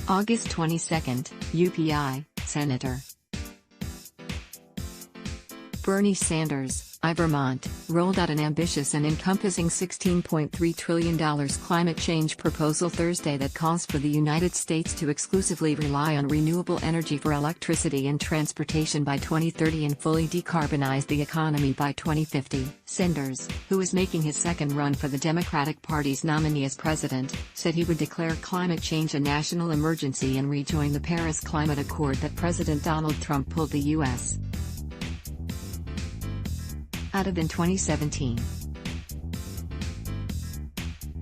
August 22, UPI, Senator Bernie Sanders, I Vermont, rolled out an ambitious and encompassing $16.3 trillion climate change proposal Thursday that calls for the United States to exclusively rely on renewable energy for electricity and transportation by 2030 and fully decarbonize the economy by 2050. Sanders, who is making his second run for the Democratic Party's nominee as president, said he would declare climate change a national emergency and rejoin the Paris Climate Accord that President Donald Trump pulled the U.S. out of in 2017.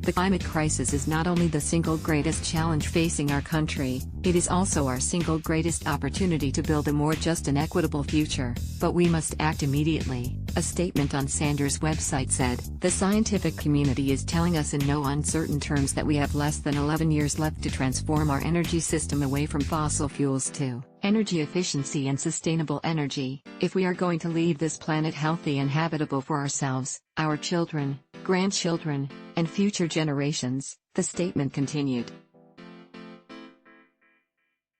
The climate crisis is not only the single greatest challenge facing our country, it is also our single greatest opportunity to build a more just and equitable future, but we must act immediately, a statement on Sanders' website said. The scientific community is telling us in no uncertain terms that we have less than 11 years left to transform our energy system away from fossil fuels to energy efficiency and sustainable energy, if we are going to leave this planet healthy and habitable for ourselves, our children, grandchildren, and future generations, the statement continued.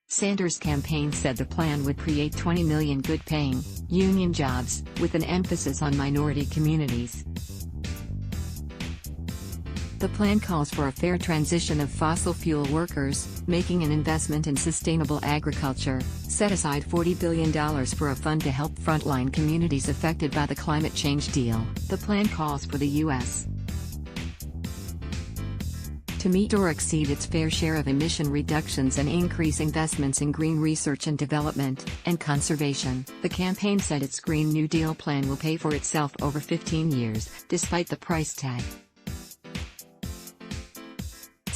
Sanders' campaign said the plan would create 20 million good-paying, union jobs, with an emphasis on minority communities. The plan calls for a fair transition of fossil fuel workers, making an investment in sustainable agriculture, set aside $40 billion for a fund to help frontline communities affected by the climate change deal. The plan calls for the U.S. to meet or exceed its fair share of emission reductions and increase investments in green research and development, and conservation. The campaign said its Green New Deal plan will pay for itself over 15 years, despite the price tag.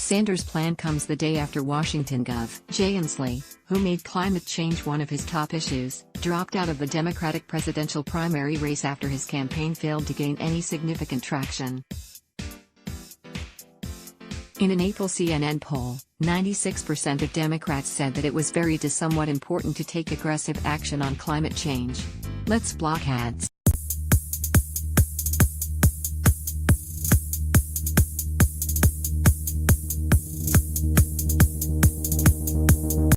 Sanders' plan comes the day after Washington Gov. Jay Inslee, who made climate change one of his top issues, dropped out of the Democratic presidential primary race after his campaign failed to gain any significant traction. In an April CNN poll, 96% of Democrats said that it was very to somewhat important to take aggressive action on climate change. Let's block ads.